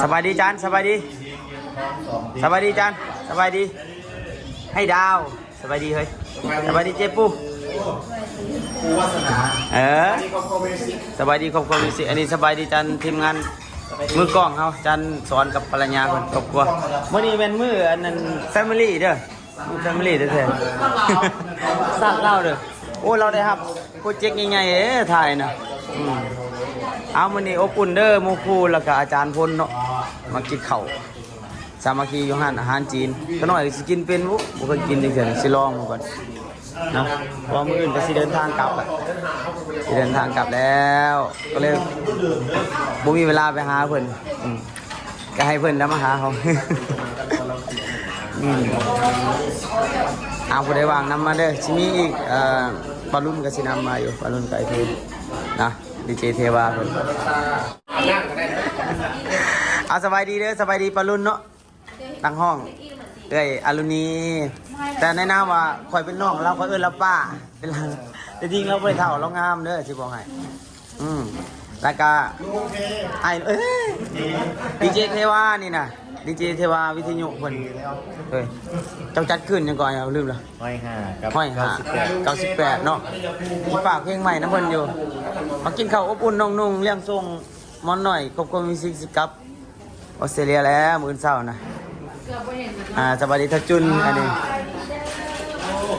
สบายดีจานสบายดีสบายดีจานสบายดีให้ดาวสบายดีเฮ้ยสบายดีเจ๊ปูสบายดีครอบครัวมิวสิกอันนี้สบายดีจันทีมงานมือกล้องเขาจันสอนกับภรรยาคนครอบครัวมื้อนี้เป็นมื้ออันนั้นแฟมิลี่เด้อมื้อแฟมิลี่แท้ๆสักเล่าเด้อโอ้เราได้ครับโปรเจกต์ใหญ่ๆถ่ายนะเอามื้อนี้อบอุ่นเด้อหมู่ครูแล้วก็อาจารย์พลเนาะมากินข้าวสามัคคีอยู่อาหารจีนก็น้อยสิกินเป็นบ่เคยกินจังซี่สิลองมาก่อนนะเพราะมื้ออื่นก็สิเดินทางกลับอ่ะสิเดินทางกลับแล้วก็เลยบ่มีเวลาไปหาเพิ่นก็ให้เพิ่นแล้วมาหาเขาเอาผู้ใดว่างนำมาเด้อสิมีอีกปารุ่นก็สินำมาอยู่ปารุ่นไก่ทูนะดีเจเทวาเพิ่นเอาสบายดีเด้อสบายดีปารุ่นเนาะตั้งห้องเอ้ยอรุณีแต่ในนามว่าคอยเป็นน้องเราคอยเอิ้นเราป้าเป็นแต่จริงเราบ่ได้เฒ่าเรางามเด้อสิบอกให้แล้วก็ไอ้ดีเจเทวานี่น่ะดีเจเทวาวิทยุเพิ่นเจ้าจัดขึ้นยังก่อนเอาลืมละห้อยห้า98เนาะฝากเพลงใหม่นำเพิ่นอยู่มากินข้าวอบอุ่นน้องนุ่งเลี้ยงส่งมอนหน่อยครอบครัวมิวสิกสิกับออสเตรเลียแล้วมื้อเช้านะสบายดีทัจุนอันนี้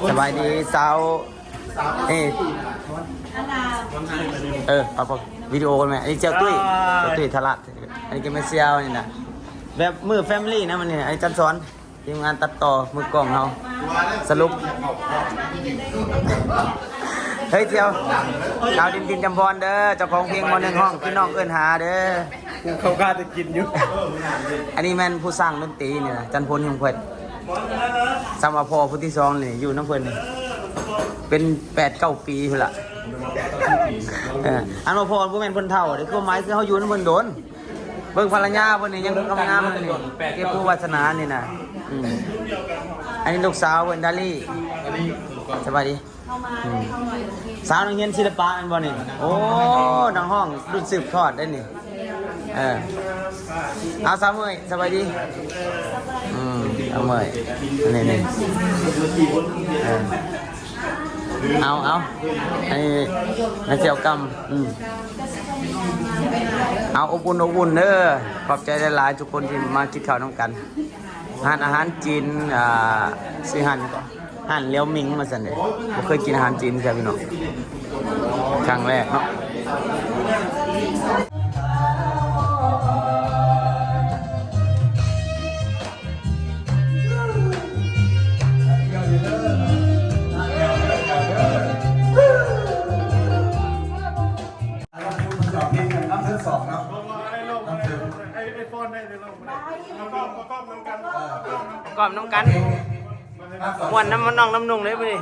สบายดีสาวปะวิดีโอกันไหมอันนี้เจ้าตุ้ยทลัดอันนี้ก็ไม่เซียวนี่นะแบบมือแฟมิลี่นะมันนี่อันนี้จันสอนทีมงานตัดต่อมือกล้องเราสรุปเฮ้ยเที่ยวดาวดินจำพรเด้อเจ้าของเพลงมอหนึ่งห้องพี่น้องเอิ้นหาเด้อเขากล้าจะกินอยู่อันนี้แม่นผู้สร้างดนตรีนี่นะจันพลหิมเพิ่นสามพ่อผู้ที่สองนี่อยู่น้ำเพิ่นนี่เป็น8-9 ปีพุ่นละอันว่าพ่อผู้แม่นเพิ่นเฒ่าเด้คือหมายคือเฮาอยู่น้ำเพิ่นโดนเบิ่งภรรยาเพิ่นนี่ยังงามๆเลยนี่เก็บผู้วาสนานี่นะอันนี้ลูกสาวเพิ่นดาลี่สบายดีสาวนักเรียนศิลปะอันบ่นี่โอ้น้องห้องรุ่นสืบทอดได้นี่เอาสาวเมยสบายดีเอาเมยนี่เอาไอ้นักเจียวกำเอาอบอุ่นเด้อขอบใจหลายๆทุกคนที่มากินข้าวน้ำกันอาหารจีนซื้อหันเลี้ยวมิงมาสั่นเลยผมเคยกินอาหารจีนใช่พี่น้องครั้งแรกเนาะกรอบน้องกันมวนน้ำมันน้องน้ำนุ่งเลยไปดิ